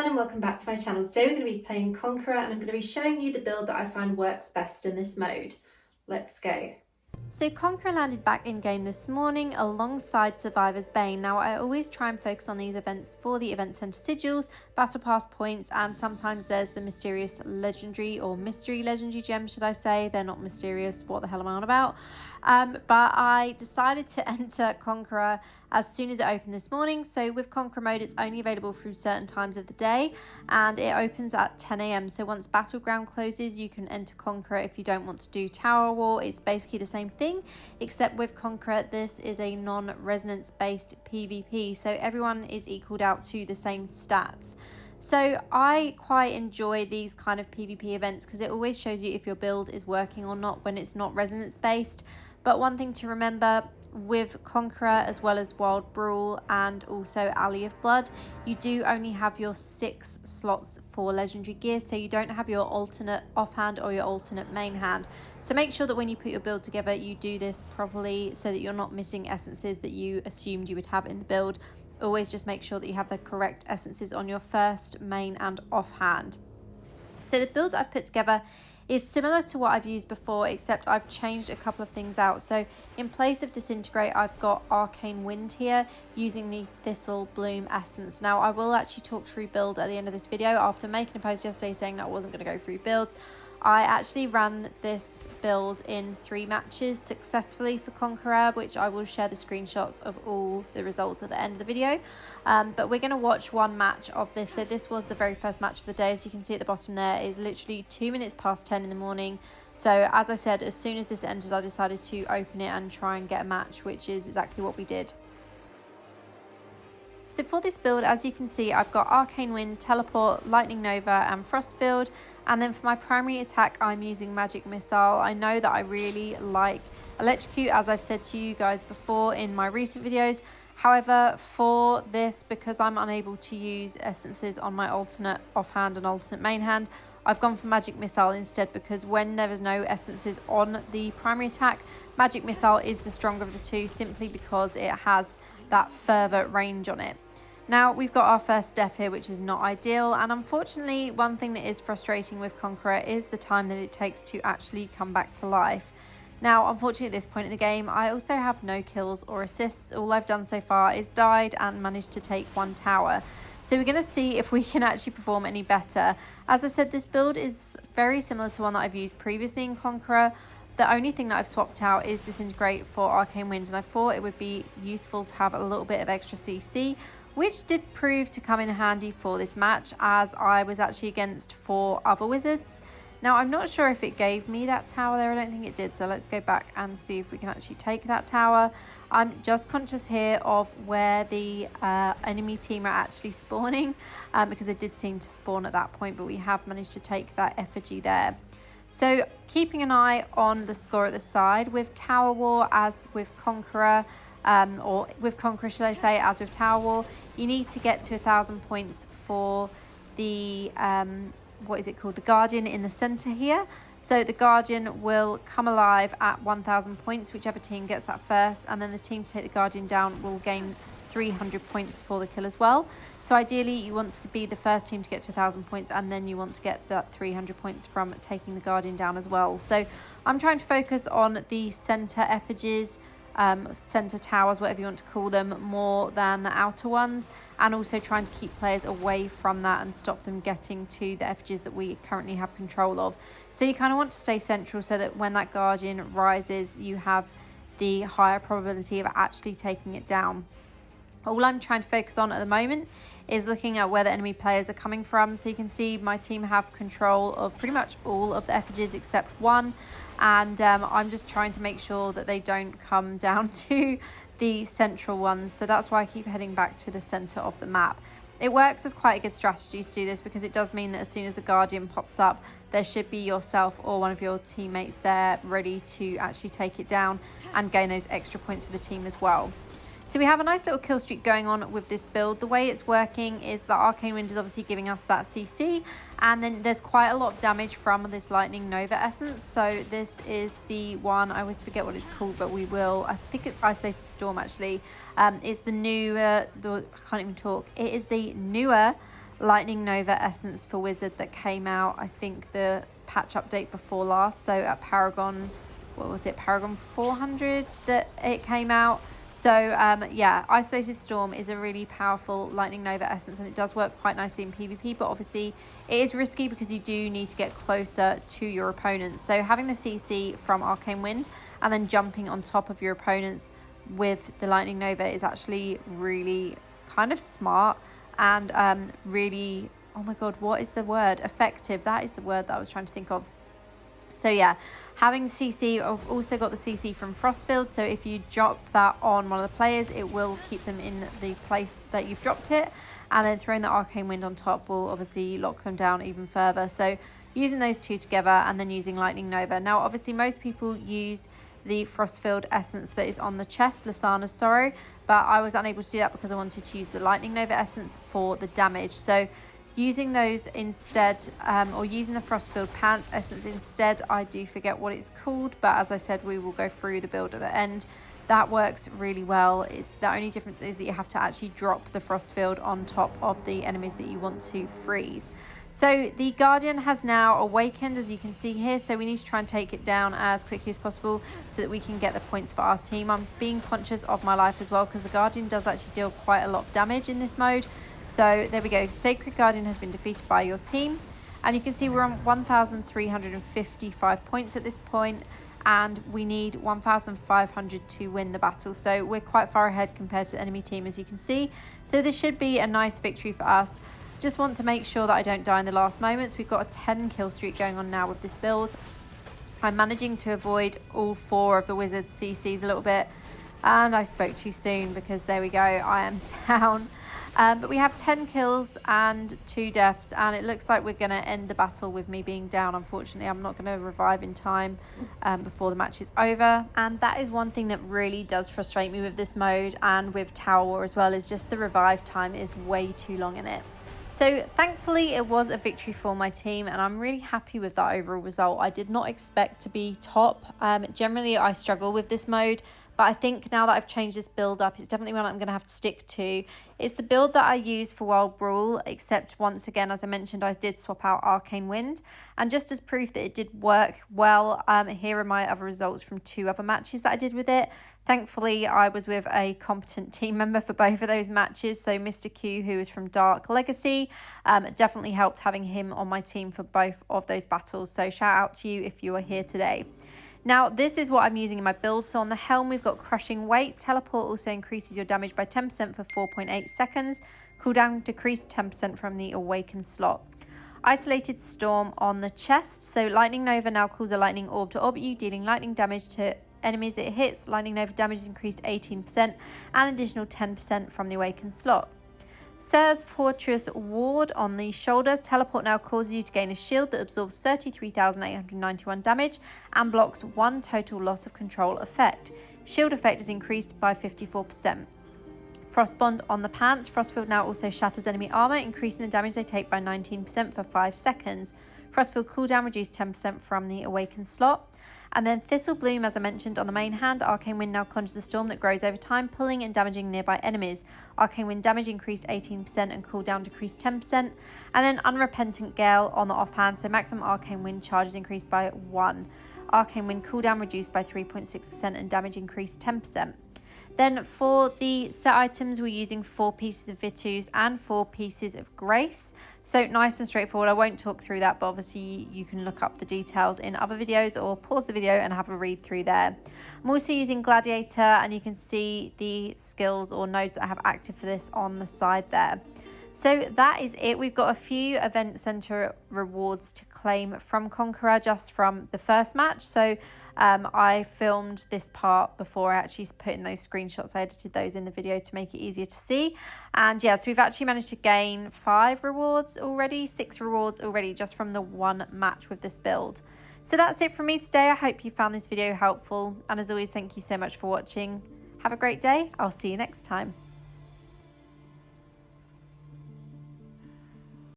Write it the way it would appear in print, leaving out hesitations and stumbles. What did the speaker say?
and welcome back to my channel. Today we're going to be playing Conqueror and I'm going to be showing you the build that I find works best in this mode. Let's go. So Conqueror landed back in game this morning alongside Survivor's Bane. Now I always try and focus on these events for the event center sigils, battle pass points, and sometimes there's the mysterious legendary or mystery legendary gems, should I say. They're not mysterious, what the hell am I on about? But I decided to enter Conqueror as soon as it opened this morning. So with Conqueror mode, it's only available through certain times of the day and it opens at 10 AM. So once Battleground closes, you can enter Conqueror if you don't want to do Tower War. It's basically the same thing, except with Conqueror, this is a non-resonance based PvP. So everyone is equaled out to the same stats. So I quite enjoy these kind of PvP events because it always shows you if your build is working or not when it's not resonance based. But one thing to remember with Conqueror, as well as Wild Brawl and also Alley of Blood, you do only have your 6 slots for legendary gear, so you don't have your alternate offhand or your alternate main hand. So make sure that when you put your build together, you do this properly so that you're not missing essences that you assumed you would have in the build. Always just make sure that you have the correct essences on your first, main and offhand. So the build that I've put together is similar to what I've used before, except I've changed a couple of things out. So in place of Disintegrate, I've got Arcane Wind here using the Thistle Bloom essence. Now I will actually talk through build at the end of this video. After making a post yesterday saying that I wasn't going to go through builds, I actually ran this build in 3 matches successfully for Conqueror, which I will share the screenshots of all the results at the end of the video. But we're going to watch one match of this. So this was the very first match of the day. As you can see at the bottom there is literally 2 minutes past 10 in the morning. So as I said, as soon as this ended, I decided to open it and try and get a match, which is exactly what we did. So for this build, as you can see, I've got Arcane Wind, Teleport, Lightning Nova and Frost Field. And then for my primary attack, I'm using Magic Missile. I know that I really like Electrocute, as I've said to you guys before in my recent videos. However, for this, because I'm unable to use essences on my alternate offhand and alternate main hand, I've gone for Magic Missile instead, because when there is no essences on the primary attack, Magic Missile is the stronger of the two, simply because it has that further range on it. Now we've got our first death here, which is not ideal, and unfortunately one thing that is frustrating with Conqueror is the time that it takes to actually come back to life. Now unfortunately at this point in the game, I also have no kills or assists. All I've done so far is died and managed to take 1 tower. So we're going to see if we can actually perform any better. As I said, this build is very similar to one that I've used previously in Conqueror. The only thing that I've swapped out is Disintegrate for Arcane Wind, and I thought it would be useful to have a little bit of extra CC, which did prove to come in handy for this match, as I was actually against 4 other wizards. Now I'm not sure if it gave me that tower there, I don't think it did, so let's go back and see if we can actually take that tower. I'm just conscious here of where the enemy team are actually spawning, because they did seem to spawn at that point, but we have managed to take that effigy there. So keeping an eye on the score at the side, with Tower War as with Conqueror, or with Conqueror should I say, as with Tower War, you need to get to 1,000 points for the what is it called, the Guardian in the center here. So the Guardian will come alive at 1,000 points, whichever team gets that first, and then the team to take the Guardian down will gain 300 points for the kill as well. So ideally you want to be the first team to get to 1,000 points, and then you want to get that 300 points from taking the Guardian down as well. So I'm trying to focus on the center effigies, center towers, whatever you want to call them, more than the outer ones, and also trying to keep players away from that and stop them getting to the effigies that we currently have control of. So you kind of want to stay central so that when that Guardian rises, you have the higher probability of actually taking it down. All I'm trying to focus on at the moment is looking at where the enemy players are coming from. So you can see my team have control of pretty much all of the effigies except 1, and I'm just trying to make sure that they don't come down to the central ones. So that's why I keep heading back to the center of the map. It works as quite a good strategy to do this, because it does mean that as soon as the Guardian pops up, there should be yourself or one of your teammates there ready to actually take it down and gain those extra points for the team as well. So we have a nice little kill streak going on with this build. The way it's working is that Arcane Wind is obviously giving us that CC, and then there's quite a lot of damage from this Lightning Nova essence. So this is the one, I always forget what it's called, but we will, I think it's Isolated Storm actually. It's the newer, I can't even talk. It is the newer Lightning Nova essence for Wizard that came out, I think the patch update before last, so at Paragon, what was it, Paragon 400 that it came out. So yeah, Isolated Storm is a really powerful Lightning Nova essence, and it does work quite nicely in PvP, but obviously it is risky because you do need to get closer to your opponents. So having the CC from Arcane Wind and then jumping on top of your opponents with the Lightning Nova is actually really kind of smart and really, oh my god, what is the word? Effective. That is the word that I was trying to think of. So yeah, having CC, I've also got the CC from Frostfield, so if you drop that on one of the players, it will keep them in the place that you've dropped it, and then throwing the Arcane Wind on top will obviously lock them down even further. So using those two together and then using Lightning Nova. Now obviously most people use the Frostfield essence that is on the chest, Lysana's Sorrow, but I was unable to do that because I wanted to use the Lightning Nova essence for the damage. So using those instead, or using the Frostfield Pants essence instead, I do forget what it's called, but as I said, we will go through the build at the end. That works really well. It's the only difference is that you have to actually drop the Frostfield on top of the enemies that you want to freeze. So the Guardian has now awakened, as you can see here, so we need to try and take it down as quickly as possible so that we can get the points for our team. I'm being conscious of my life as well because the Guardian does actually deal quite a lot of damage in this mode. So there we go, Sacred Guardian has been defeated by your team, and you can see we're on 1,355 points at this point, and we need 1,500 to win the battle, so we're quite far ahead compared to the enemy team, as you can see. So this should be a nice victory for us. Just want to make sure that I don't die in the last moments. We've got a 10 kill streak going on now with this build. I'm managing to avoid all 4 of the Wizard's CCs a little bit, and I spoke too soon because there we go, I am down. But we have 10 kills and 2 deaths, and it looks like we're going to end the battle with me being down. Unfortunately, I'm not going to revive in time before the match is over. And that is one thing that really does frustrate me with this mode and with Tower War as well, is just the revive time is way too long in it. So thankfully it was a victory for my team, and I'm really happy with that overall result. I did not expect to be top. Generally I struggle with this mode, but I think now that I've changed this build up, it's definitely one I'm going to have to stick to. It's the build that I use for Wild Brawl, except once again, as I mentioned, I did swap out Arcane Wind. And just as proof that it did work well, here are my other results from 2 other matches that I did with it. Thankfully, I was with a competent team member for both of those matches. So Mr. Q, who is from Dark Legacy, definitely helped having him on my team for both of those battles. So shout out to you if you are here today. Now, this is what I'm using in my build. So on the helm, we've got Crushing Weight. Teleport also increases your damage by 10% for 4.8 seconds. Cooldown decreased 10% from the Awaken slot. Isolated Storm on the chest. So Lightning Nova now calls a lightning orb to orbit you, dealing lightning damage to enemies it hits. Lightning Nova damage is increased 18% and an additional 10% from the Awaken slot. Sir's Fortress Ward on the shoulders. Teleport now causes you to gain a shield that absorbs 33,891 damage and blocks 1 total loss of control effect. Shield effect is increased by 54%. Frostbond on the pants. Frostfield now also shatters enemy armor, increasing the damage they take by 19% for 5 seconds. Frostfield cooldown reduced 10% from the Awaken slot. And then Thistle Bloom, as I mentioned, on the main hand. Arcane Wind now conjures a storm that grows over time, pulling and damaging nearby enemies. Arcane Wind damage increased 18% and cooldown decreased 10%. And then Unrepentant Gale on the offhand, so maximum Arcane Wind charges increased by 1. Arcane Wind cooldown reduced by 3.6% and damage increased 10%. Then for the set items, we're using 4 pieces of Vitus and 4 pieces of Grace. So nice and straightforward. I won't talk through that, but obviously you can look up the details in other videos or pause the video and have a read through there. I'm also using Gladiator, and you can see the skills or nodes that I have active for this on the side there. So that is it. We've got a few event center rewards to claim from Conqueror just from the first match. So I filmed this part before I actually put in those screenshots. I edited those in the video to make it easier to see. And yeah, so we've actually managed to gain 5 rewards already, 6 rewards already just from the 1 match with this build. So that's it from me today. I hope you found this video helpful. And as always, thank you so much for watching. Have a great day. I'll see you next time.